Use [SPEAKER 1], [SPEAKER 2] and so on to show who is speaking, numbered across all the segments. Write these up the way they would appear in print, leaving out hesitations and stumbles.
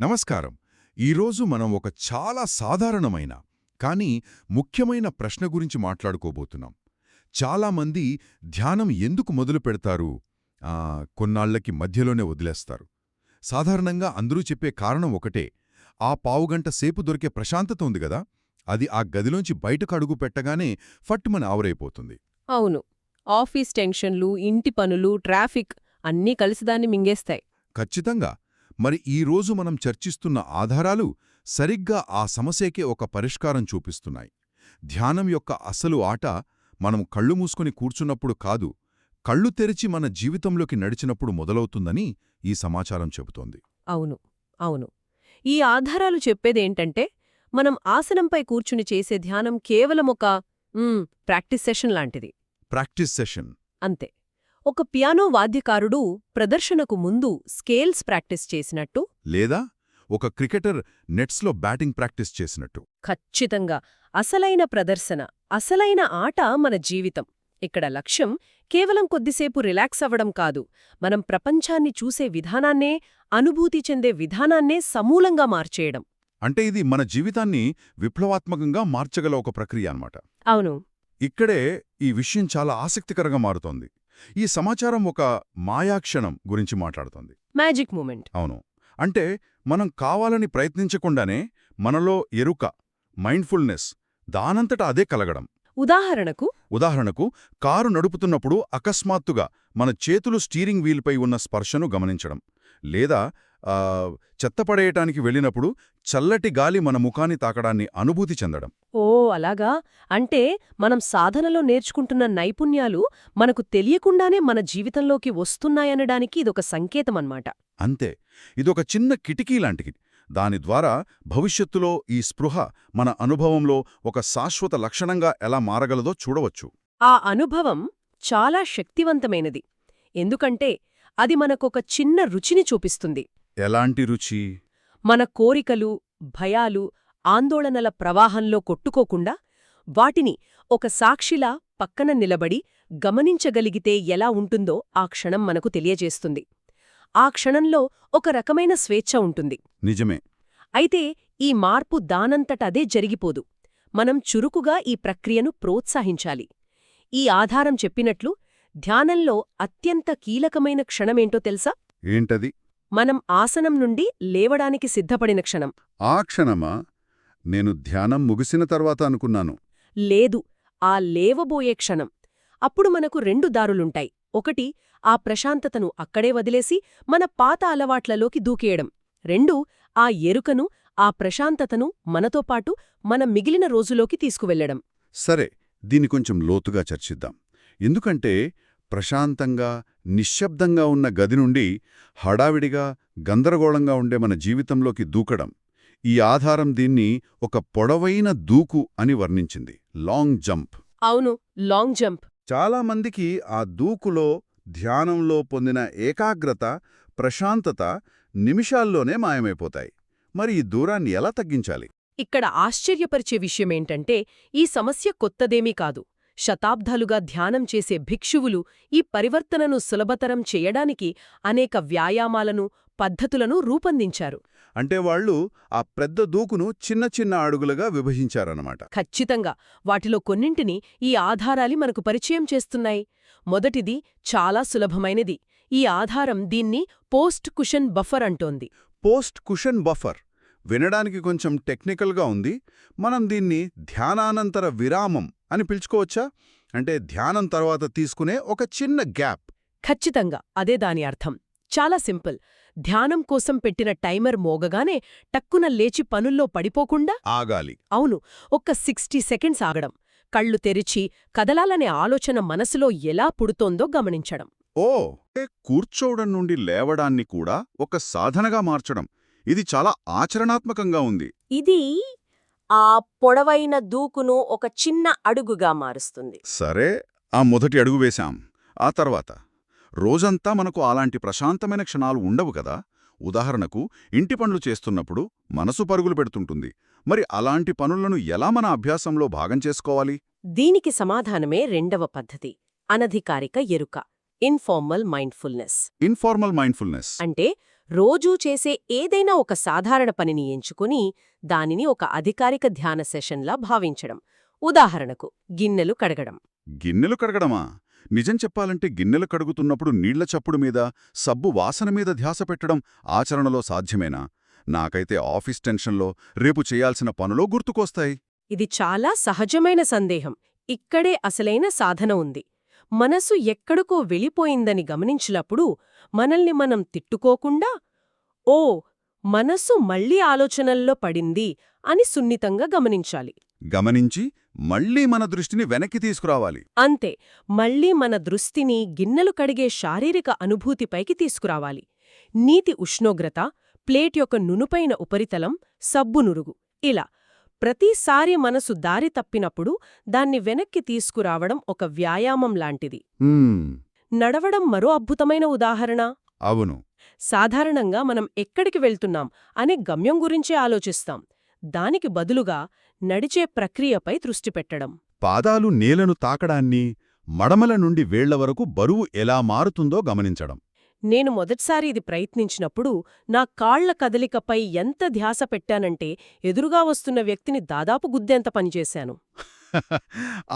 [SPEAKER 1] నమస్కారం. ఈరోజు మనం ఒక చాలా సాధారణమైన కానీ ముఖ్యమైన ప్రశ్న గురించి మాట్లాడుకోబోతున్నాం. చాలామంది ధ్యానం ఎందుకు మొదలు పెడతారు, కొన్నాళ్లకి మధ్యలోనే వదిలేస్తారు. సాధారణంగా అందరూ చెప్పే కారణం ఒకటే, ఆ పావుగంట సేపు దొరికే ప్రశాంతత ఉంది గదా, అది ఆ గదిలోంచి బయటకు అడుగు పెట్టగానే ఫట్టుమని ఆవరైపోతుంది.
[SPEAKER 2] అవును. ఆఫీస్ టెన్షన్లు, ఇంటి పనులు, ట్రాఫిక్ అన్నీ కలిసి దాన్ని మింగేస్తాయి.
[SPEAKER 1] ఖచ్చితంగా. మరి ఈరోజు మనం చర్చిస్తున్న ఆధారాలు సరిగ్గా ఆ సమస్యకే ఒక పరిష్కారం చూపిస్తున్నాయి. ధ్యానం యొక్క అసలు ఆట మనం కళ్ళు మూసుకొని కూర్చున్నప్పుడు కాదు, కళ్ళు తెరిచి మన జీవితంలోకి నడిచినప్పుడు మొదలవుతుందని ఈ సమాచారం చెబుతోంది.
[SPEAKER 2] అవును. అవును. ఈ ఆధారాలు చెప్పేదేంటంటే, మనం ఆసనంపై కూర్చుని చేసే ధ్యానం కేవలం ఒక ప్రాక్టీస్ సెషన్ లాంటిది.
[SPEAKER 1] ప్రాక్టీస్ సెషన్
[SPEAKER 2] అంతే. ఒక పియానో వాద్యకారుడు ప్రదర్శనకు ముందు స్కేల్స్ ప్రాక్టీస్ చేసినట్టు,
[SPEAKER 1] లేదా ఒక క్రికెటర్ నెట్స్లో బ్యాటింగ్ ప్రాక్టీస్ చేసినట్టు.
[SPEAKER 2] ఖచ్చితంగా అసలైన ప్రదర్శన, అసలైన ఆట మన జీవితం. ఇక్కడ లక్ష్యం కేవలం కొద్దిసేపు రిలాక్స్ అవ్వడం కాదు, మనం ప్రపంచాన్ని చూసే విధానాన్నే, అనుభూతి చెందే విధానాన్నే సమూలంగా మార్చేయడం.
[SPEAKER 1] అంటే ఇది మన జీవితాన్ని విప్లవాత్మకంగా మార్చగల ఒక ప్రక్రియ అన్నమాట.
[SPEAKER 2] అవును.
[SPEAKER 1] ఇక్కడే ఈ విషయం చాలా ఆసక్తికరంగా మారుతోంది. ఈ సమాచారం ఒక మాయాక్షణం గురించి మాట్లాడుతోంది.
[SPEAKER 2] Magic moment.
[SPEAKER 1] అవును. అంటే మనం కావాలని ప్రయత్నించకుండానే మనలో ఎరుక, మైండ్ఫుల్నెస్ దానంతట అదే కలగడం.
[SPEAKER 2] ఉదాహరణకు
[SPEAKER 1] కారు నడుపుతున్నప్పుడు అకస్మాత్తుగా మన చేతులు స్టీరింగ్ వీల్పై ఉన్న స్పర్శను గమనించడం, లేదా చెత్తపడేయటానికి వెళ్ళినప్పుడు చల్లటి గాలి మన ముఖాన్ని తాకడాన్ని అనుభూతి చెందడం.
[SPEAKER 2] ఓ అలాగా. అంటే మనం సాధనలో నేర్చుకుంటున్న నైపుణ్యాలు మనకు తెలియకుండానే మన జీవితంలోకి వస్తున్నాయనడానికి ఇదొక సంకేతమన్నమాట.
[SPEAKER 1] అంతే. ఇదొక చిన్న కిటికీ లాంటిది. దాని ద్వారా భవిష్యత్తులో ఈ స్పృహ మన అనుభవంలో ఒక శాశ్వత లక్షణంగా ఎలా మారగలదో చూడవచ్చు.
[SPEAKER 2] ఆ అనుభవం చాలా శక్తివంతమైనది. ఎందుకంటే అది మనకొక చిన్న రుచిని చూపిస్తుంది.
[SPEAKER 1] ఎలాంటి రుచి?
[SPEAKER 2] మన కోరికలు, భయాలు, ఆందోళనల ప్రవాహంలో కొట్టుకోకుండా వాటిని ఒక సాక్షిలా పక్కన నిలబడి గమనించగలిగితే ఎలా ఉంటుందో ఆ క్షణం మనకు తెలియజేస్తుంది. ఆ క్షణంలో ఒక రకమైన స్వేచ్ఛ ఉంటుంది.
[SPEAKER 1] నిజమే.
[SPEAKER 2] అయితే ఈ మార్పు దానంతటదే జరిగిపోదు. మనం చురుకుగా ఈ ప్రక్రియను ప్రోత్సహించాలి. ఈ ఆధారం చెప్పినట్లు ధ్యానంలో అత్యంత కీలకమైన క్షణమేంటో తెలుసా?
[SPEAKER 1] ఏంటది?
[SPEAKER 2] మనం ఆసనం నుండి లేవడానికి సిద్ధపడిన క్షణం.
[SPEAKER 1] ఆ క్షణమా? నేను ధ్యానం ముగిసిన తర్వాత అనుకున్నాను.
[SPEAKER 2] లేదు, ఆ లేవబోయే క్షణం. అప్పుడు మనకు రెండు దారులుంటాయి. ఒకటి, ఆ ప్రశాంతతను అక్కడే వదిలేసి మన పాత అలవాట్లలోకి దూకేయడం. రెండు, ఆ ఎరుకను, ఆ ప్రశాంతతను మనతో పాటు మన మిగిలిన రోజులోకి తీసుకువెళ్లడం.
[SPEAKER 1] సరే, దీన్ని కొంచెం లోతుగా చర్చిద్దాం. ఎందుకంటే ప్రశాంతంగా, నిశ్శబ్దంగా ఉన్న గది నుండి హడావిడిగా, గందరగోళంగా ఉండే మన జీవితంలోకి దూకడం, ఈ ఆధారం దీన్ని ఒక పొడవైన దూకు అని వర్ణించింది. Long jump.
[SPEAKER 2] అవును, లాంగ్ జంప్.
[SPEAKER 1] చాలామందికి ఆ దూకులో, ధ్యానంలో పొందిన ఏకాగ్రత, ప్రశాంతత నిమిషాల్లోనే మాయమైపోతాయి. మరి ఈ దూరాన్ని ఎలా తగ్గించాలి?
[SPEAKER 2] ఇక్కడ ఆశ్చర్యపరిచే విషయమేంటంటే, ఈ సమస్య కొత్తదేమీ కాదు. శతాబ్దాలుగా ధ్యానం చేసే భిక్షువులు ఈ పరివర్తనను సులభతరం చేయడానికి అనేక వ్యాయామాలను, పద్ధతులను రూపొందించారు.
[SPEAKER 1] అంటే వాళ్ళు ఆ పెద్ద దూకును చిన్న చిన్న అడుగులుగా విభజించారన్నమాట.
[SPEAKER 2] ఖచ్చితంగా. వాటిలో కొన్నింటిని ఈ ఆధారాలి మనకు పరిచయం చేస్తున్నాయి. మొదటిది చాలా సులభమైనది. ఈ ఆధారం దీన్ని పోస్ట్ కుషన్ బఫర్ అంటోంది.
[SPEAKER 1] పోస్ట్ కుషన్ బఫర్ వినడానికి కొంచెం టెక్నికల్గా ఉంది. మనం దీన్ని ధ్యానానంతర విరామం అని పిలుచుకోవచ్చా? అంటే ధ్యానం తర్వాత తీసుకునే ఒక చిన్న గ్యాప్.
[SPEAKER 2] ఖచ్చితంగా అదే దాని అర్థం. చాలా సింపుల్. ధ్యానం కోసం పెట్టిన టైమర్ మోగగానే టక్కున లేచి పనుల్లో పడిపోకుండా
[SPEAKER 1] ఆగాలి.
[SPEAKER 2] అవును, ఒక్క 60 సెకండ్స్ ఆగడం. కళ్ళు తెరిచి కదలాలనే ఆలోచన మనసులో ఎలా పుడుతోందో గమనించడం.
[SPEAKER 1] ఓ, కూర్చోవడం నుండి లేవడాన్ని కూడా ఒక సాధనగా మార్చడం. ఇది చాలా ఆచరణాత్మకంగా ఉంది.
[SPEAKER 2] ఇది ఆ పొడవైన దూకును ఒక చిన్న అడుగుగా మారుస్తుంది.
[SPEAKER 1] సరే, ఆ మొదటి అడుగు వేశాం. ఆ తర్వాత రోజంతా మనకు అలాంటి ప్రశాంతమైన క్షణాలు ఉండవు కదా. ఉదాహరణకు ఇంటి పనులు చేస్తున్నప్పుడు మనసు పరుగులు పెడుతుంటుంది. మరి అలాంటి పనులను ఎలా మన అభ్యాసంలో భాగం చేసుకోవాలి?
[SPEAKER 2] దీనికి సమాధానమే రెండవ పద్ధతి, అనధికారిక ఎరుక, ఇన్ఫార్మల్ మైండ్ఫుల్నెస్.
[SPEAKER 1] ఇన్ఫార్మల్ మైండ్ఫుల్నెస్
[SPEAKER 2] అంటే రోజూ చేసే ఏదైనా ఒక సాధారణ పనిని ఎంచుకుని దానిని ఒక అధికారిక ధ్యాన సెషన్లా భావించడం. ఉదాహరణకు గిన్నెలు కడగడం.
[SPEAKER 3] గిన్నెలు కడగడమా? నిజం చెప్పాలంటే గిన్నెలు కడుగుతున్నప్పుడు నీళ్ల చప్పుడు మీద, సబ్బు వాసన మీద ధ్యాస పెట్టడం ఆచరణలో సాధ్యమేనా? నాకైతే ఆఫీస్ టెన్షన్లో, రేపు చేయాల్సిన పనులో గుర్తుకొస్తాయి.
[SPEAKER 2] ఇది చాలా సహజమైన సందేహం. ఇక్కడే అసలైన సాధన ఉంది. మనసు ఎక్కడికో వెళ్ళిపోయిందని గమనించినప్పుడు మనల్ని మనం తిట్టుకోకుండా, ఓ మనసు మళ్ళీ ఆలోచనల్లో పడింది అని సున్నితంగా గమనించాలి.
[SPEAKER 3] గమనించి మళ్లీ మన దృష్టిని వెనక్కి తీసుకురావాలి.
[SPEAKER 2] అంతే, మళ్ళీ మన దృష్టిని గిన్నెలు కడిగే శారీరక అనుభూతిపైకి తీసుకురావాలి. నీటి ఉష్ణోగ్రత, ప్లేట్ యొక్క నునుపైన ఉపరితలం, సబ్బు నురుగు, ఇలా ప్రతిసారి మనసు దారి తప్పినప్పుడు దాన్ని వెనక్కి తీసుకురావడం ఒక వ్యాయామం లాంటిది. నడవడం మరో అద్భుతమైన ఉదాహరణ.
[SPEAKER 3] అవును.
[SPEAKER 2] సాధారణంగా మనం ఎక్కడికి వెళ్తున్నాం అనే గమ్యం గురించే ఆలోచిస్తాం. దానికి బదులుగా నడిచే ప్రక్రియపై దృష్టి పెట్టడం.
[SPEAKER 3] పాదాలు నేలను తాకడాన్ని, మడమల నుండి వేళ్ల వరకు బరువు ఎలా మారుతుందో గమనించడం.
[SPEAKER 2] నేను మొదటిసారి ఇది ప్రయత్నించినప్పుడు నా కాళ్ల కదలికపై ఎంత ధ్యాస పెట్టానంటే ఎదురుగా వస్తున్న వ్యక్తిని దాదాపు గుద్దేంత పనిచేశాను.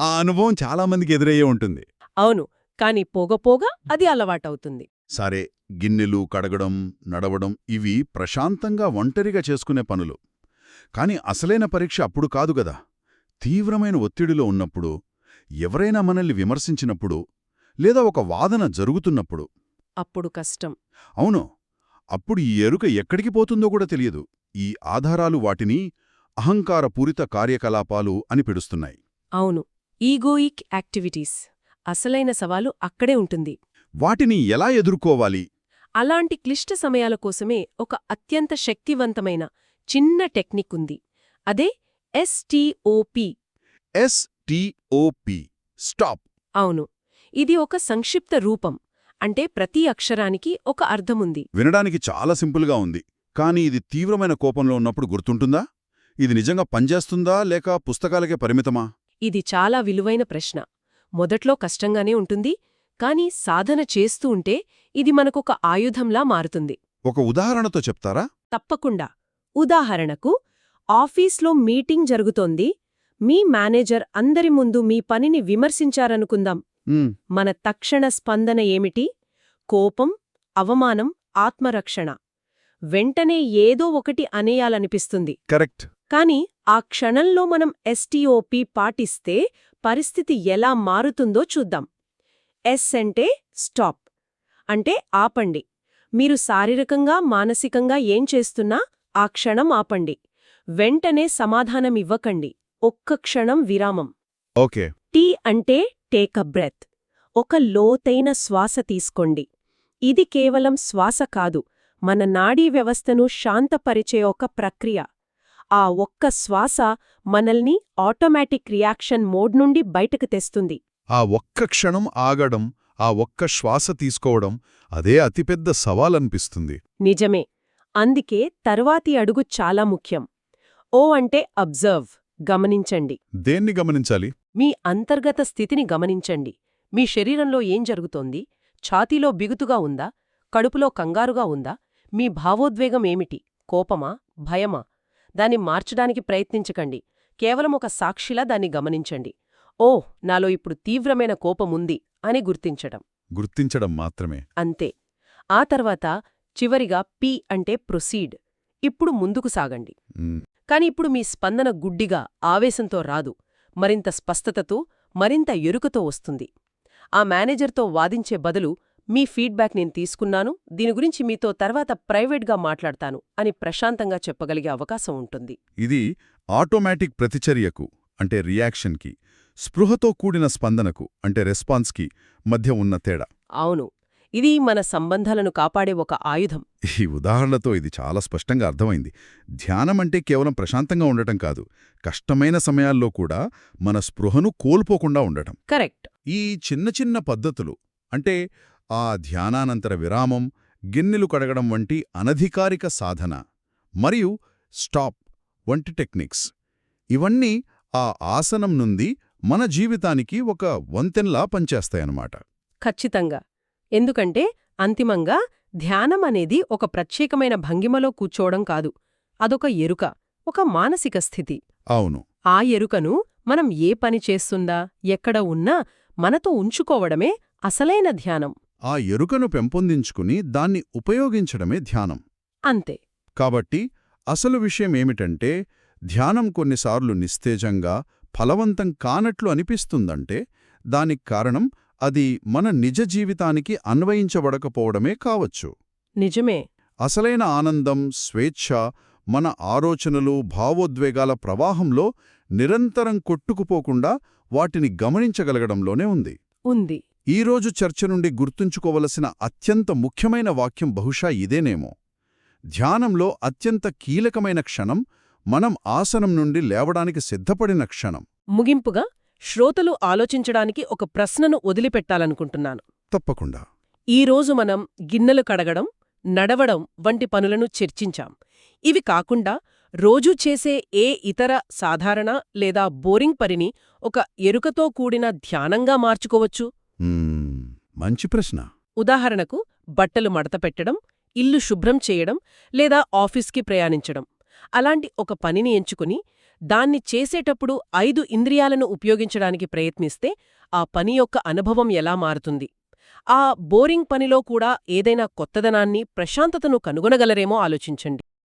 [SPEAKER 3] ఆ అనుభవం చాలామందికి ఎదురయ్యే ఉంటుంది.
[SPEAKER 2] అవును, కాని పోగపోగా అది అలవాటవుతుంది.
[SPEAKER 3] సరే, గిన్నెలు కడగడం, నడవడం ఇవి ప్రశాంతంగా ఒంటరిగా చేసుకునే పనులు. కాని అసలైన పరీక్ష అప్పుడు కాదుగదా. తీవ్రమైన ఒత్తిడిలో ఉన్నప్పుడు, ఎవరైనా మనల్ని విమర్శించినప్పుడు, లేదా ఒక వాదన జరుగుతున్నప్పుడు.
[SPEAKER 2] అప్పుడు కష్టం.
[SPEAKER 3] అవును, అప్పుడు ఈ ఎరుక ఎక్కడికి పోతుందో కూడా తెలియదు. ఈ ఆధారాలు వాటిని అహంకారపూరిత కార్యకలాపాలు అని పిలుస్తున్నాయి.
[SPEAKER 2] అవును, ఈగోయిక్ యాక్టివిటీస్. అసలైన సవాలు అక్కడే ఉంటుంది.
[SPEAKER 3] వాటిని ఎలా ఎదుర్కోవాలి?
[SPEAKER 2] అలాంటి క్లిష్ట సమయాల కోసమే ఒక అత్యంత శక్తివంతమైన చిన్న టెక్నిక్ ఉంది. అదే ఎస్టీఓపీ.
[SPEAKER 3] ఎస్టీఓపీ, స్టాప్.
[SPEAKER 2] అవును, ఇది ఒక సంక్షిప్త రూపం. అంటే ప్రతి అక్షరానికి ఒక అర్థముంది.
[SPEAKER 3] వినడానికి చాలా సింపుల్గా ఉంది. కానీ ఇది తీవ్రమైన కోపంలో ఉన్నప్పుడు గుర్తుంటుందా? ఇది నిజంగా పనిచేస్తుందా లేక పుస్తకాలకే పరిమితమా?
[SPEAKER 2] ఇది చాలా విలువైన ప్రశ్న. మొదట్లో కష్టంగానే ఉంటుంది, కానీ సాధన చేస్తూ ఉంటే ఇది మనకొక ఆయుధంలా మారుతుంది.
[SPEAKER 3] ఒక ఉదాహరణతో చెప్తారా?
[SPEAKER 2] తప్పకుండా. ఉదాహరణకు, ఆఫీస్లో మీటింగ్ జరుగుతోంది. మీ మేనేజర్ అందరి ముందు మీ పనిని విమర్శించారనుకుందాం. మన తక్షణ స్పందన ఏమిటి? కోపం, అవమానం, ఆత్మరక్షణ. వెంటనే ఏదో ఒకటి అనేయాలనిపిస్తుంది.
[SPEAKER 3] కరెక్ట్.
[SPEAKER 2] కాని ఆ క్షణంలో మనం ఎస్టీఓపీ పాటిస్తే పరిస్థితి ఎలా మారుతుందో చూద్దాం. ఎస్ అంటే స్టాప్. అంటే ఆపండి. మీరు శారీరకంగా, మానసికంగా ఏం చేస్తున్నా ఆ క్షణం ఆపండి. వెంటనే సమాధానమివ్వకండి. ఒక్క క్షణం విరామం.
[SPEAKER 3] ఓకే.
[SPEAKER 2] టీ అంటే టేక్ అ బ్రెత్. ఒక లోతైన శ్వాస తీసుకోండి. ఇది కేవలం శ్వాస కాదు, మన నాడీ వ్యవస్థను శాంతపరిచే ఒక ప్రక్రియ. ఆ ఒక్క శ్వాస మనల్ని ఆటోమేటిక్ రియాక్షన్ మోడ్ నుండి బయటకు తెస్తుంది.
[SPEAKER 3] ఆ ఒక్క క్షణం ఆగడం, ఆ ఒక్క శ్వాస తీసుకోవడం, అదే అతిపెద్ద సవాలనిపిస్తుంది.
[SPEAKER 2] నిజమే. అందుకే తర్వాతి అడుగు చాలా ముఖ్యం. ఓ అంటే అబ్జర్వ్, గమనించండి.
[SPEAKER 3] దేన్ని గమనించాలి?
[SPEAKER 2] మీ అంతర్గత స్థితిని గమనించండి. మీ శరీరంలో ఏం జరుగుతోంది? ఛాతీలో బిగుతుగా ఉందా? కడుపులో కంగారుగా ఉందా? మీ భావోద్వేగం ఏమిటి? కోపమా? భయమా? దాన్ని మార్చడానికి ప్రయత్నించకండి. కేవలం ఒక సాక్షిలా దాన్ని గమనించండి. ఓహ్, నాలో ఇప్పుడు తీవ్రమైన కోపముంది అని
[SPEAKER 3] గుర్తించడం మాత్రమే.
[SPEAKER 2] అంతే. ఆ తర్వాత చివరిగా పి అంటే ప్రొసీడ్. ఇప్పుడు ముందుకు సాగండి. కాని ఇప్పుడు మీ స్పందన గుడ్డిగా, ఆవేశంతో రాదు. మరింత స్పష్టతతో, మరింత ఎరుకతో వస్తుంది. ఆ మేనేజర్తో వాదించే బదులు, మీ ఫీడ్బ్యాక్ నేను తీసుకున్నాను, దీని గురించి మీతో తర్వాత ప్రైవేట్గా మాట్లాడతాను అని ప్రశాంతంగా చెప్పగలిగే అవకాశం ఉంటుంది.
[SPEAKER 3] ఇది ఆటోమేటిక్ ప్రతిచర్యకు అంటే రియాక్షన్కి, స్పృహతో కూడిన స్పందనకు అంటే రెస్పాన్స్కి మధ్య ఉన్న తేడా.
[SPEAKER 2] అవును, ఇది మన సంబంధాలను కాపాడే ఒక ఆయుధం.
[SPEAKER 3] ఈ ఉదాహరణతో ఇది చాలా స్పష్టంగా అర్థమైంది. ధ్యానమంటే కేవలం ప్రశాంతంగా ఉండటం కాదు, కష్టమైన సమయాల్లో కూడా మన స్పృహను కోల్పోకుండా ఉండటం.
[SPEAKER 2] కరెక్ట్.
[SPEAKER 3] ఈ చిన్న చిన్న పద్ధతులు అంటే ఆ ధ్యానానంతర విరామం, గిన్నెలు కడగడం వంటి అనధికారిక సాధన మరియు స్టాప్ వంటి టెక్నిక్స్, ఇవన్నీ ఆ ఆసనం నుండి మన జీవితానికి ఒక వంతెనలా పనిచేస్తాయన్నమాట.
[SPEAKER 2] ఖచ్చితంగా. ఎందుకంటే అంతిమంగా ధ్యానం అనేది ఒక ప్రత్యేకమైన భంగిమలో కూర్చోవడం కాదు. అదొక ఎరుక, ఒక మానసిక స్థితి.
[SPEAKER 3] అవును.
[SPEAKER 2] ఆ ఎరుకను మనం ఏ పని చేస్తుందా, ఎక్కడ ఉన్నా మనతో ఉంచుకోవడమే అసలైన ధ్యానం.
[SPEAKER 3] ఆ ఎరుకను పెంపొందించుకుని దాన్ని ఉపయోగించడమే ధ్యానం.
[SPEAKER 2] అంతే.
[SPEAKER 3] కాబట్టి అసలు విషయమేమిటంటే, ధ్యానం కొన్నిసార్లు నిస్తేజంగా, ఫలవంతం కానట్లు అనిపిస్తుందంటే దానికి కారణం అది మన నిజ జీవితానికి అన్వయించబడకపోవడమే కావచ్చు.
[SPEAKER 2] నిజమే.
[SPEAKER 3] అసలైన ఆనందం, స్వేచ్ఛ మన ఆలోచనలు, భావోద్వేగాల ప్రవాహంలో నిరంతరం కొట్టుకుపోకుండా వాటిని గమనించగలగడంలోనే ఉంది.
[SPEAKER 2] ఉంది.
[SPEAKER 3] ఈరోజు చర్చ నుండి గుర్తుంచుకోవలసిన అత్యంత ముఖ్యమైన వాక్యం బహుశా ఇదేనేమో. ధ్యానంలో అత్యంత కీలకమైన క్షణం మనం ఆసనం నుండి లేవడానికి సిద్ధపడిన క్షణం.
[SPEAKER 2] ముగింపుగా శ్రోతలు ఆలోచించడానికి ఒక ప్రశ్నను వదిలిపెట్టాలనుకుంటున్నాను.
[SPEAKER 3] తప్పకుండా.
[SPEAKER 2] ఈరోజు మనం గిన్నెలు కడగడం, నడవడం వంటి పనులను చర్చించాం. ఇవి కాకుండా రోజూ చేసే ఏ ఇతర సాధారణ లేదా బోరింగ్ పనిని ఒక ఎరుకతో కూడిన ధ్యానంగా మార్చుకోవచ్చు?
[SPEAKER 3] మంచి ప్రశ్న.
[SPEAKER 2] ఉదాహరణకు బట్టలు మడతపెట్టడం, ఇల్లు శుభ్రం చేయడం లేదా ఆఫీస్కి ప్రయాణించడం. అలాంటి ఒక పనిని ఎంచుకుని దాన్ని చేసేటప్పుడు 5 ఇంద్రియాలను ఉపయోగించడానికి ప్రయత్నిస్తే ఆ పని యొక్క అనుభవం ఎలా మారుతుంది? ఆ బోరింగ్ పనిలో కూడా ఏదైనా కొత్తదనాన్ని, ప్రశాంతతను కనుగొనగలరేమో ఆలోచించండి.